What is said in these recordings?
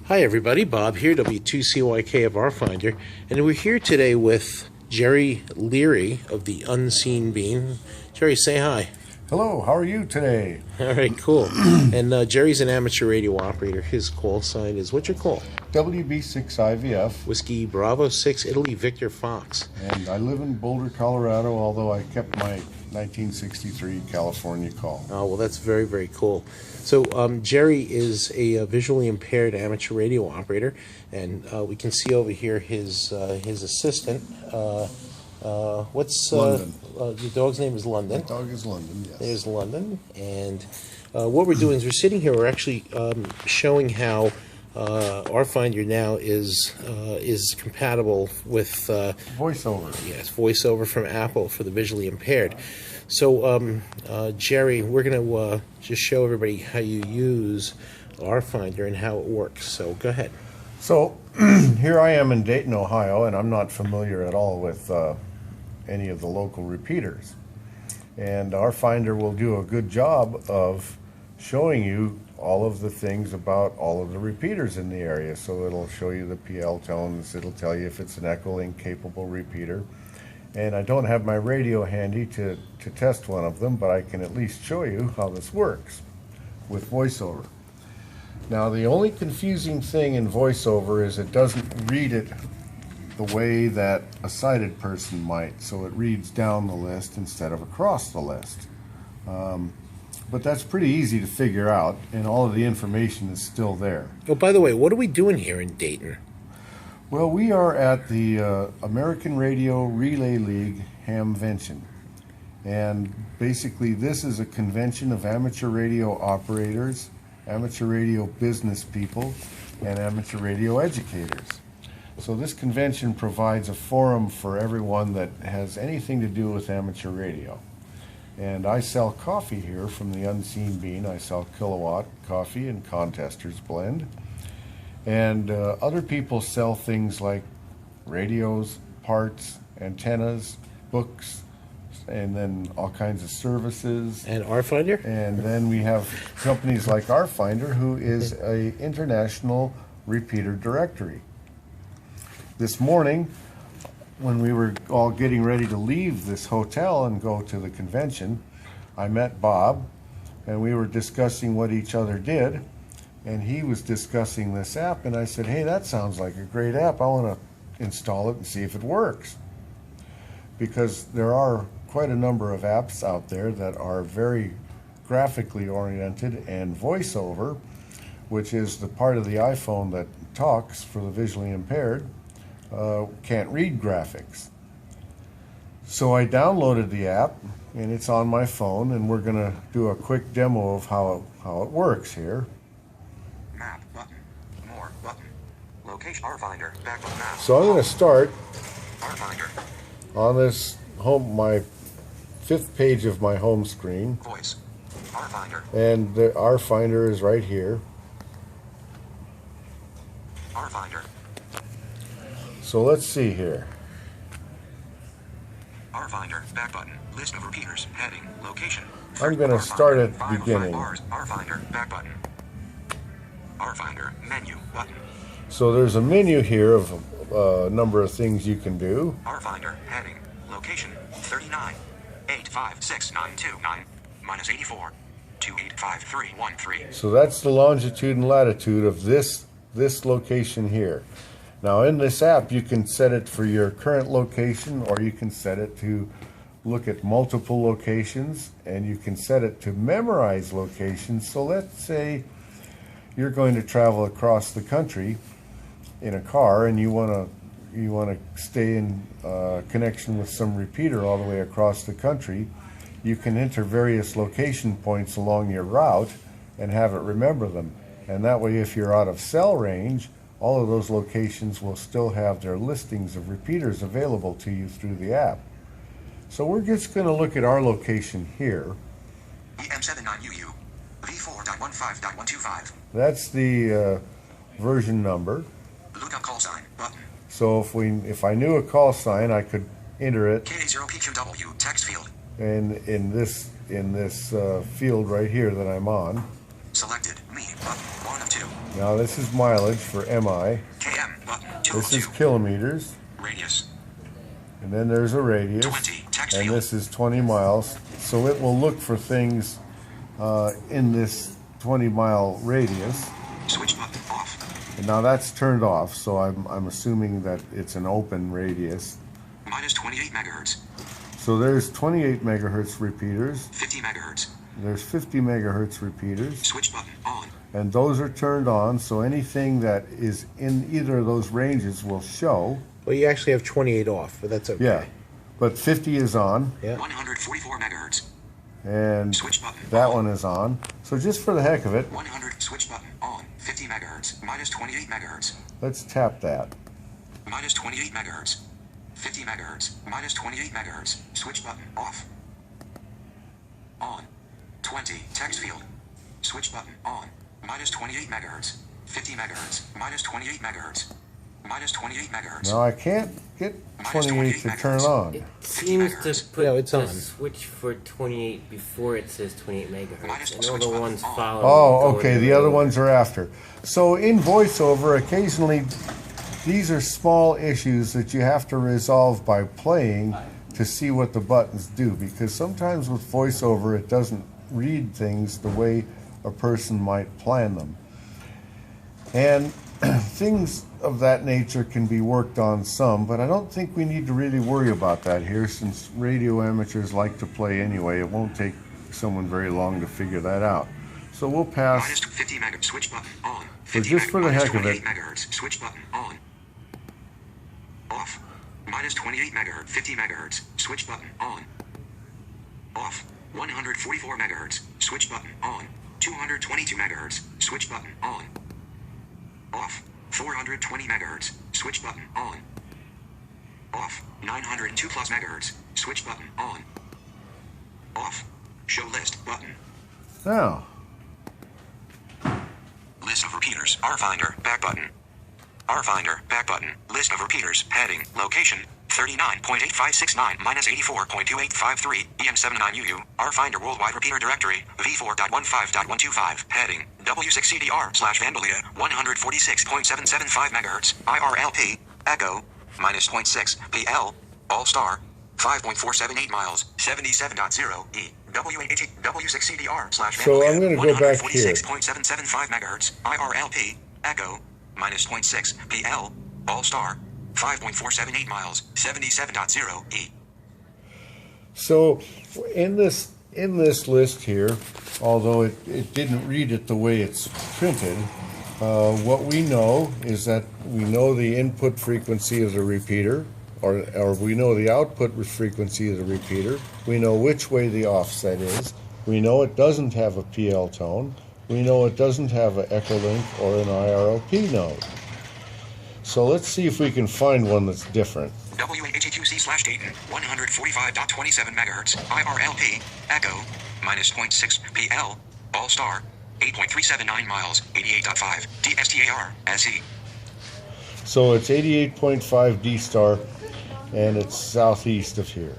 Hi everybody, Bob here, W2CYK of RFinder, and we're here today with Jerry Leary of the Unseen Bean. Jerry, say hi. Hello, how are you today? All right, cool. And Jerry's an amateur radio operator. His call sign is, what's your call? WB6IVF, Whiskey Bravo 6 Italy Victor Fox. and I live in Boulder, Colorado, although I kept my 1963 California call. Oh, well, that's very, very cool. So Jerry is a visually impaired amateur radio operator, and we can see over here his assistant. What's London. The dog's name is London. The dog is London, yes. There's London, and what we're doing is we're sitting here. We're actually showing how RFinder now is compatible with Voiceover. yes, Voiceover from Apple for the visually impaired. So Jerry, we're going to just show everybody how you use RFinder and how it works. So go ahead. So here I am in Dayton, Ohio, and I'm not familiar at all with any of the local repeaters. And RFinder will do a good job of showing you all of the things about all of the repeaters in the area. So it'll show you the PL tones, it'll tell you if it's an EchoLink capable repeater. And I don't have my radio handy to test one of them, but I can at least show you how this works with VoiceOver. Now, the only confusing thing in VoiceOver is it doesn't read it the way that a sighted person might. So it reads down the list instead of across the list. But that's pretty easy to figure out, and all of the information is still there. Oh, by the way, what are we doing here in Dayton? Well, we are at the American Radio Relay League Hamvention. And basically this is a convention of amateur radio operators, amateur radio business people, and amateur radio educators. So this convention provides a forum for everyone that has anything to do with amateur radio. And I sell coffee here from the Unseen Bean. I sell Kilowatt coffee and Contester's blend. And other people sell things like radios, parts, antennas, books, and then all kinds of services. And RFinder? And then we have companies like RFinder, who is a international repeater directory. This morning, when we were all getting ready to leave this hotel and go to the convention, I met Bob, and we were discussing what each other did. And he was discussing this app, and I said, hey, that sounds like a great app. I want to install it and see if it works. Because there are quite a number of apps out there that are very graphically oriented, and VoiceOver, which is the part of the iPhone that talks for the visually impaired, can't read graphics. So I downloaded the app, and it's on my phone, and we're going to do a quick demo of how it works here. Map button. More button. Location RFinder. Back to map. So I'm going to start RFinder. on this my 5th page of my home screen, Voice. RFinder. and the RFinder is right here. RFinder. So let's see here. RFinder. Back button. List of repeaters. Heading. Location. I'm going to start at the 5 beginning. bars. RFinder. Back button. RFinder. Menu. Button. So there's a menu here of a number of things you can do. RFinder. Heading. Location. 39. 85692 minus 84. 285313. So that's the longitude and latitude of this location here. Now in this app you can set it for your current location, or you can set it to look at multiple locations, and you can set it to memorize locations. So let's say you're going to travel across the country in a car, and you want to stay in connection with some repeater all the way across the country. You can enter various location points along your route and have it remember them. And that way, if you're out of cell range, all of those locations will still have their listings of repeaters available to you through the app. So we're just going to look at our location here. EM79UU. V4.15.125. That's the version number. Lookup call sign. Button. So if I knew a call sign, I could enter it, K0PQW. Text field. and in this field right here that I'm on. Selected. Me. Button. 1 of 2. Now this is mileage for MI. KM button. This is 202. kilometers. Radius. And then there's a radius. 20. Text And field. this is 20 miles. So it will look for things in this 20-mile radius. Switch button off. And now that's turned off, so I'm assuming that it's an open radius. Minus 28 megahertz. So there's 28 megahertz repeaters. 50 megahertz. There's 50 megahertz repeaters. Switch button on. And those are turned on, so anything that is in either of those ranges will show. Well, you actually have 28 off, but that's okay. Yeah. But 50 is on, Yeah. 144 megahertz. and Switch button that on. one is on. So just for the heck of it, 100. Switch button on. 50 megahertz. Minus 28 megahertz. let's tap that. Minus 28 megahertz. 50 megahertz. Minus 28 megahertz. Switch button off. On. 20. Text field. Switch button on. Minus 28 megahertz. 50 megahertz. Minus 28 megahertz. Minus 28 megahertz. Now I can't get Minus 28 to 28 turn megahertz. on. It seems to megahertz. put No, it's the on. switch for 28 before it says 28 megahertz. Minus And all switch the button ones on. following. Oh, go okay, in the other order. ones are after. So in VoiceOver, occasionally these are small issues that you have to resolve by playing to see what the buttons do, because sometimes with VoiceOver it doesn't read things the way a person might plan them. And things of that nature can be worked on some, but I don't think we need to really worry about that here, since radio amateurs like to play anyway. It won't take someone very long to figure that out. So we'll pass. Minus 50 megahertz. Switch button on. So 50 just for the minus heck of it. 28 megahertz. Switch button on. Off. Minus 28 megahertz. 50 megahertz. Switch button on. Off. 144 megahertz. Switch button on. 222 megahertz. Switch button on. Off. 420 megahertz. Switch button on. Off. 902 plus megahertz. Switch button on. Off. Show list button. Now, List of repeaters. RFinder. Back button. RFinder. Back button. List of repeaters. Heading. Location. 39.8569 minus 84.2853 EM79UU. RFinder Worldwide Repeater Directory. V4.15.125. Heading. W6CDR / Vandalia. 146.775 MHz. IRLP. Echo. Minus 0.6 PL. All Star. 5.478 miles. 77.0 E. W6CDR / Vandalia. So I'm gonna go back here. 146.775 MHz. IRLP. Echo. Minus 0.6 PL. All Star. 5.478 miles. 77.0 E. so in this list here, although it didn't read it the way it's printed, what we know is that we know the input frequency of the repeater, or we know the output frequency of the repeater. We know which way the offset is. We know it doesn't have a PL tone. We know it doesn't have an EchoLink or an IRLP node. So let's see if we can find one that's different. WAHEQC / Dayton. 145.27 MHz. IRLP. Echo. Minus 0.6 PL. All Star. 8.379 miles. 88.5. DSTAR. SE. So it's 88.5 D-star, and it's southeast of here.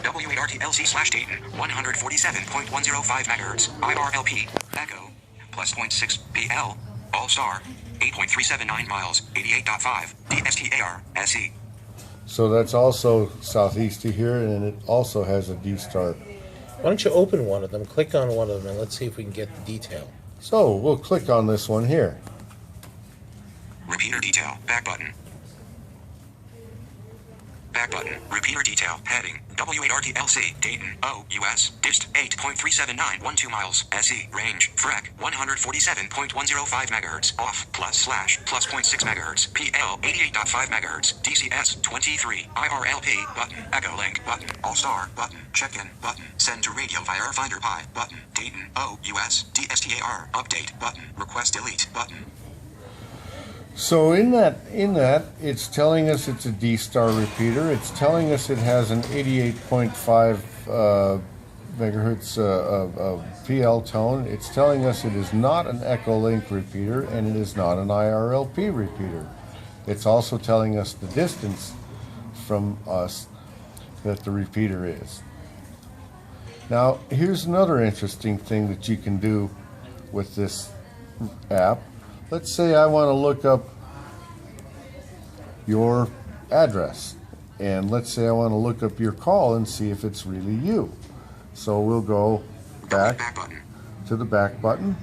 WARTLC / Dayton. 147.105 MHz. IRLP. Echo. Plus 0.6 PL. All Star. 8.379 miles. 88.5. DSTAR. SE. So that's also southeast of here, and it also has a D-star. Why don't you open one of them, click on one of them, and let's see if we can get the detail. So we'll click on this one here. Repeater detail. Back button. Back button. Repeater detail. Heading. WARTLC. Dayton. O. US. Dist. 8.37912 miles. SE. Range. FREC. 147.105 MHz. Off. Plus 0.6 MHz. PL. 88.5 MHz. DCS. 23. IRLP. Button. EchoLink. Button. All Star. Button. Check-in. Button. Send to radio via RFinder Pi. Button. Dayton. O. US. DSTAR. Update. Button. Request delete. Button. So in that, it's telling us it's a D-star repeater. It's telling us it has an 88.5 megahertz PL tone. It's telling us it is not an EchoLink repeater, and it is not an IRLP repeater. It's also telling us the distance from us that the repeater is. Now, here's another interesting thing that you can do with this app, let's say I want to look up your address. And let's say I want to look up your call and see if it's really you. So we'll go back button. to the back button,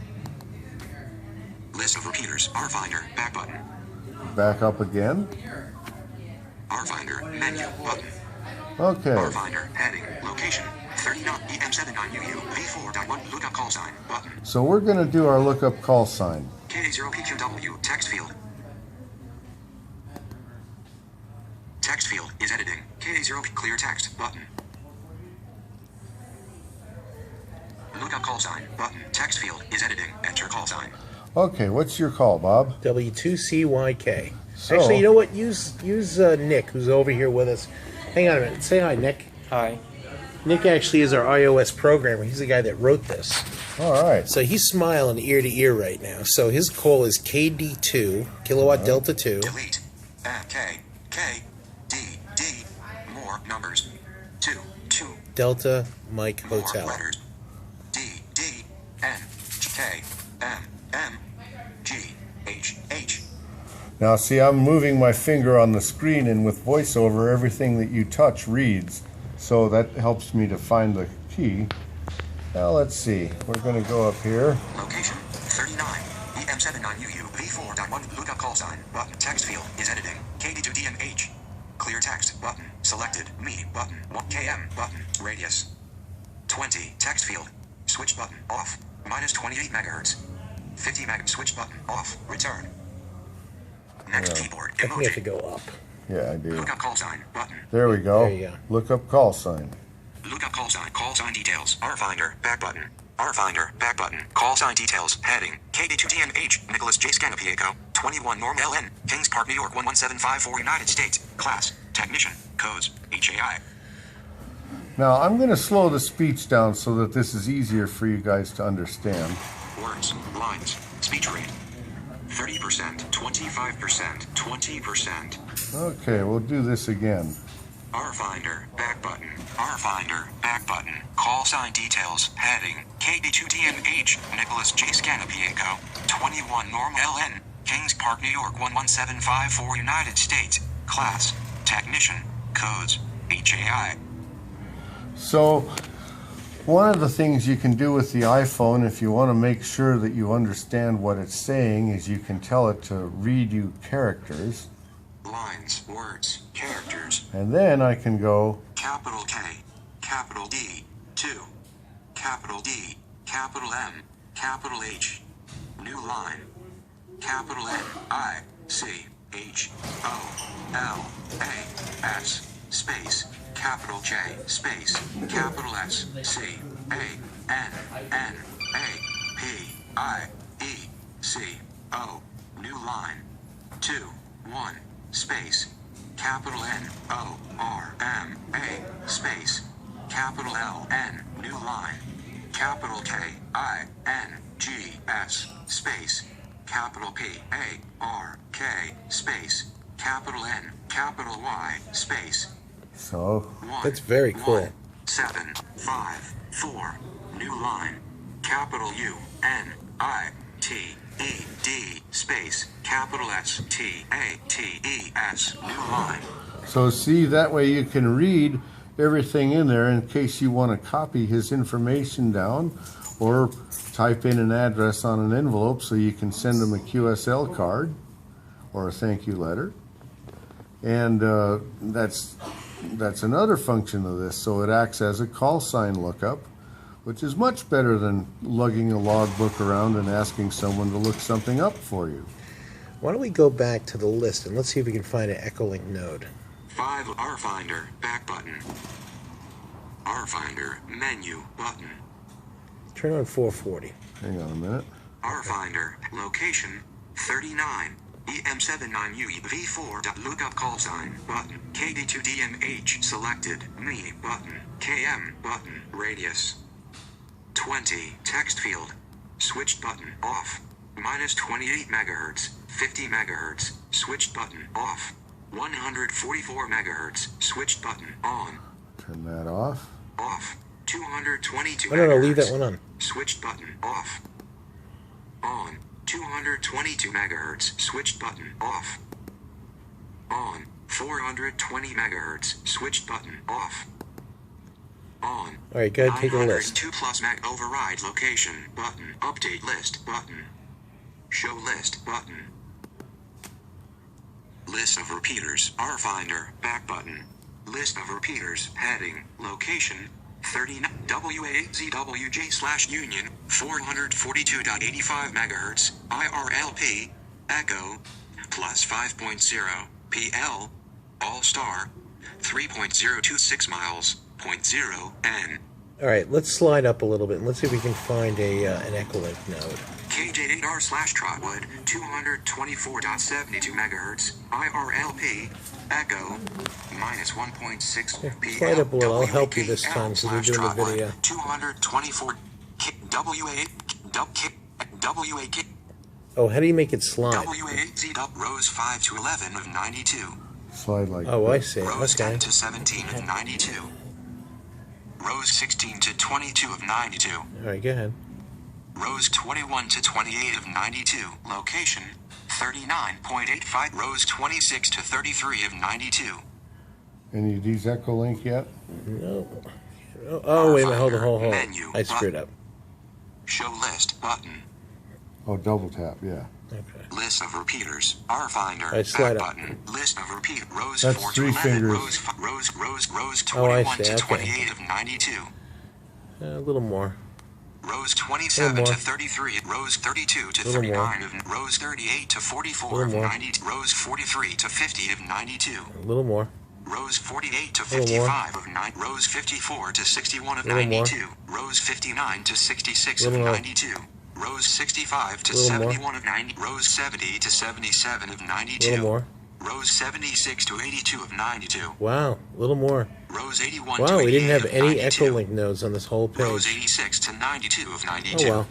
List of repeaters. RFinder. Back button. back up again. RFinder. Menu. Button. Okay, RFinder. Heading. Location. 39 EM79UU V4.1 lookup call sign. Button. so we're going to do our lookup call sign. K0PQW. Text field. Text field is editing. K0 clear text. Button. Lookup call sign. Button. Text field is editing. Enter call sign. Okay, what's your call, Bob? W2CYK. So- Actually, you know what? Use Nick, who's over here with us. Hang on a minute. Say hi, Nick. Hi. Nick actually is our iOS programmer. He's the guy that wrote this. All right. So he's smiling ear to ear right now. So his call is KD2, kilowatt delta 2. Delete. K. D. More numbers. 2. Delta Mike More Hotel. letters. D. N. K. M. G. H. Now see, I'm moving my finger on the screen, and with VoiceOver, everything that you touch reads. So that helps me to find the key. Now let's see. We're going to go up here. Location 39 EM79UU V4.1 lookup call sign. Button. Text field is editing. KD2DMH. Clear text. Button. Selected. Me. Button. 1 km. Button. Radius 20. Text field. Switch button. Off. Minus 28 megahertz. 50 meg. Switch button. Off. Return. Next keyboard. I think you have to Emoji. go up. Yeah, I do. Lookup call sign. Button. There we go. There you go. Lookup call sign. Lookup call sign. Call sign details. RFinder. Back button. RFinder. Back button. Call sign details. Heading. KD2DMH. Nicholas J. Scanapiaco. 21 Norm LN. Kings Park, New York 11754 United States. Class. Technician. Codes. HAI. Now I'm going to slow the speech down so that this is easier for you guys to understand. Words. Lines. Speech rate. 30%. 25%. 20%. Okay, we'll do this again. RFinder. Back button. RFinder. Back button. Call sign details. Heading. KD2DMH. Nicholas J. Scanapiaco. 21 Norm LN. Kings Park, New York 11754 United States. Class. Technician. Codes. HAI. So, one of the things you can do with the iPhone, if you want to make sure that you understand what it's saying, is you can tell it to read you characters. Lines. Words. Characters. And then I can go, Capital K. Capital D. 2. Capital D. Capital M. Capital H. New line. Capital N. I. C. H. O. L. A. S. Space. Capital J. Space. Capital S. C. A. N. N. A. P. I. E. C. O. New line. 2. 1. Space. Capital N. O. R. M. A. Space. Capital L. N. New line. Capital K. I. N. G. S. Space. Capital P. A. R. K. Space. Capital N. Capital Y. Space. so, 1. That's very cool. 1, 7. 5. 4. New line. Capital U. N. I. T. E. D. Space. Capital S. T. A. T. E. S. New line. so see, that way you can read everything in there in case you want to copy his information down or type in an address on an envelope so you can send him a QSL card or a thank you letter. And that's another function of this. So it acts as a call sign lookup, which is much better than lugging a logbook around and asking someone to look something up for you. Why don't we go back to the list and let's see if we can find an EchoLink node. 5. RFinder. Back button. RFinder. Menu. Button. Turn on 440. Hang on a minute. RFinder. Location. 39. EM79UE V4. Lookup call sign. Button. KD2DMH. Selected. Me. Button. KM. Button. Radius. 20. Text field. Switched button. Off. Minus 28 megahertz. 50 megahertz. Switched button. Off. 144 megahertz. Switched button. On. Turn that off. Off. 222 No, leave megahertz. that one on. Switched button. Off. On. 222 megahertz. Switched button. Off. On. 420 megahertz. Switched button. Off. On. All right, go ahead, take a list. 902 plus meg. Override location. Button. Update list. Button. Show list. Button. List of repeaters. RFinder. Back button. List of repeaters. Heading. Location. 39 WAZWJ/Union 442.85 megahertz. IRLP. Echo. Plus 5.0 PL. All star. 3.026 miles. 0.0 N. All right, let's slide up a little bit and let's see if we can find an EchoLink node. KJ8R/Trotwood 224.72 megahertz. IRLP. Echo. Minus 1.6 PL. Slide up a little. I'll help you this time because we're doing the video. 224 WA. Oh, how do you make it slide? WAZ rose 5 to 11 of 92. Slide like Oh, I this. see. Rose Okay. 10 to 17 of 92. Rose 16 to 22 of 92. All right, go ahead. Rose 21 to 28 of 92. Location 39.85. Rose 26 to 33 of 92. Any of these EchoLink yet? No. Oh, wait a minute. Hold on. Menu, I screwed up. Show list button. Oh, double tap, yeah. Okay. List of repeaters. RFinder. Right, slide back up. button. List of repeat. Rose That's 4 to three 11. fingers. Rose Oh, I 21 see, to okay. 28 of 92. A little more. Rose 27 more. to 33. Rose 32 to Little 39 of. Rose 38 to 44 of Little more. 90. Rose 43 to 50 of 92. A little more. Rose 48 to Little more. 55 of 9. Rose 54 to 61 of Little more. 92. Rose 59 to 66 Little of more. 92. Rose 65 to Little more. 71 of 90. Rose 70 to 77 of 92. A little more. Rose 76 to 82 of 92. Wow, a little more. Rose 81 Wow, to 88 we didn't have of any 92. EchoLink nodes on this whole Rose page. 86 to 92 of 92. Oh, well.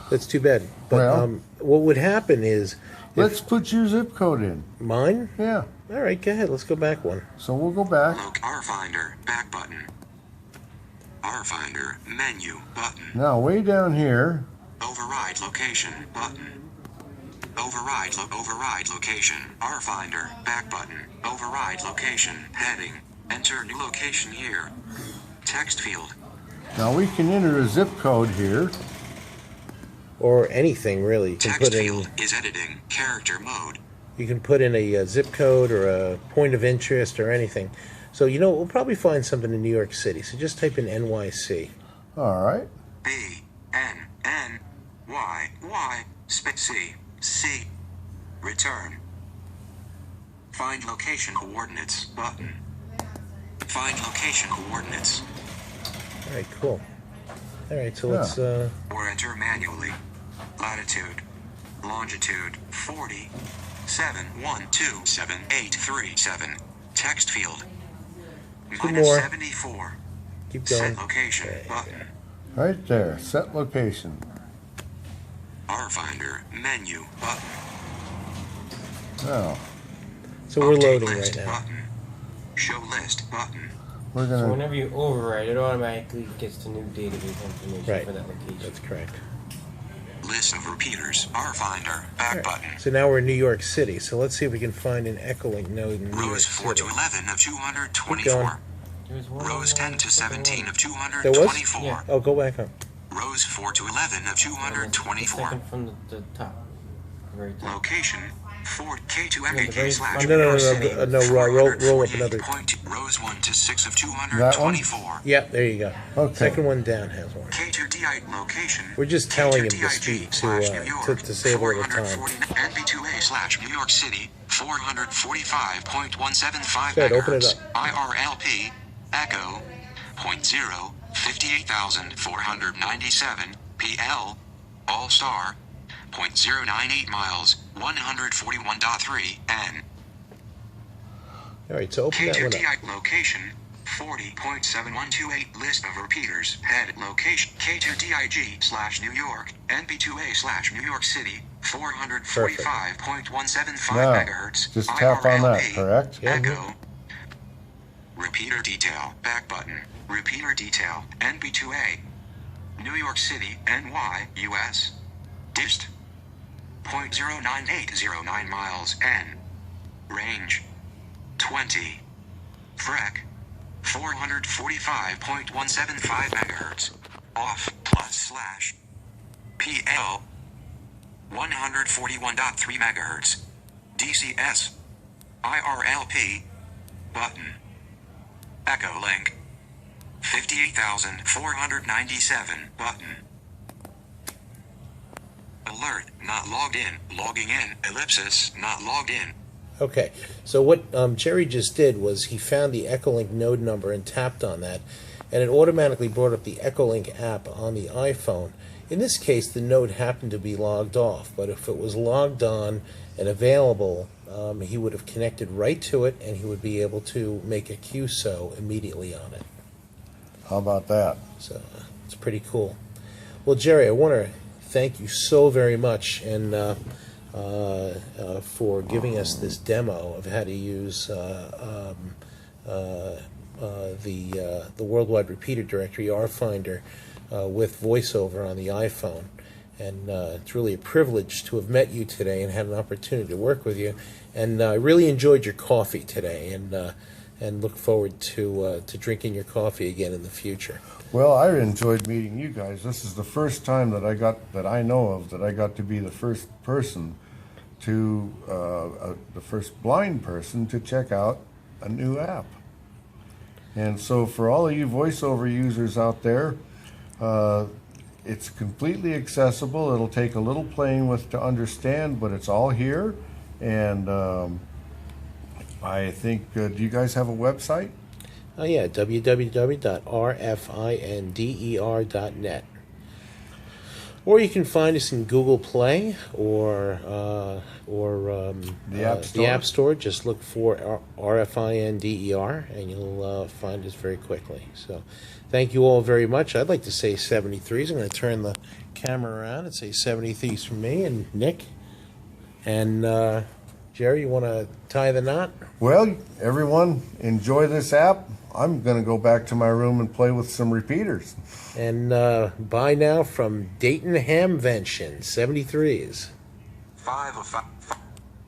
That's too bad. But Well- what would happen is, Let's put your zip code in. mine? Yeah. All right, go ahead. Let's go back one. So we'll go back. Look, RFinder, back button. RFinder, menu, button. Now, way down here, Override location, button. Override location. RFinder, back button. Override location, heading. Enter new location here. Text field. now we can enter a zip code here. Or anything, really. You can Text put in, field is editing. Character mode. you can put in a zip code or a point of interest or anything. So, we'll probably find something in New York City. So just type in NYC. All right. B N N Y Y C C. Return. Find location coordinates button. Find location coordinates. All right, cool. All right, so Yeah. let's... Or enter manually. Latitude. Longitude 47127837. Text field. Minus more. 74. keep going. Set location button. Right there. Set location. RFinder menu button. Now, So we're Update loading list right now. button. Show list button. we're So going to... whenever you override, it automatically gets the new database information Right. for that location. That's correct. List of repeaters. RFinder back button. So now we're in New York City. So let's see if we can find an EchoLink node in New York Rose 4 City. to 11 of Keep 224. going. There's one Rose 10 to 17 of There was? 224. Yeah. Oh, go back up. Rose 4 to 11 of The 224. second from the top. Very top. Location 4K2 Yeah, the very MKK slash No, New no, York no, City. no, roll up another. 448. Rose 1 to 6 of That one? 224. Yeah, there you go. Okay. Second one down has one. K2DI location. We're just telling him to K2DIG speak slash to New York. save a little time. 440 NB2A slash New York City 445.175 Good, open it megahertz. up. IRLP Echo 0 58,497 PL All Star 0.098 miles 141.3 N. All right, so open that one up. K2DI location 40.7128 list of repeaters head location K2DIG slash New York NB2A slash New York City 445.175 Now, megahertz. just tap on that, IRLP, correct? Yeah. Echo. Repeater detail back button. Repeater detail NB2A. New York City NY US. Dist. 0.09809 miles. N. Range 20. Frec 445.175 megahertz. Off // PL 141.3 megahertz. DCS IRLP button. EchoLink 58,497 button. Alert, not logged in, logging in, ellipsis, not logged in. Okay, so what Jerry just did was he found the EchoLink node number and tapped on that, and it automatically brought up the EchoLink app on the iPhone. In this case, the node happened to be logged off, but if it was logged on and available, he would have connected right to it, and he would be able to make a QSO immediately on it. How about that? So it's pretty cool. Well, Jerry, I want to thank you so very much and for giving us this demo of how to use the Worldwide Repeater Directory, RFinder, with VoiceOver on the iPhone. And it's really a privilege to have met you today and had an opportunity to work with you. And I really enjoyed your coffee today, and look forward to drinking your coffee again in the future. Well, I enjoyed meeting you guys. This is the first time that I know of that I got to be the first person to the first blind person to check out a new app. And so for all of you VoiceOver users out there, it's completely accessible. It'll take a little playing with to understand, but it's all here. And I think, do you guys have a website? Oh yeah, www.rfinder.net. Or you can find us in Google Play or The App Store? the App Store. Just look for RFINDER, and you'll find us very quickly. So thank you all very much. I'd like to say 73s. I'm going to turn the camera around and say 73s from me and Nick. And Jerry, you want to tie the knot? Well, everyone, enjoy this app. I'm going to go back to my room and play with some repeaters. And bye now from Dayton Hamvention, 73s. 5 of 5.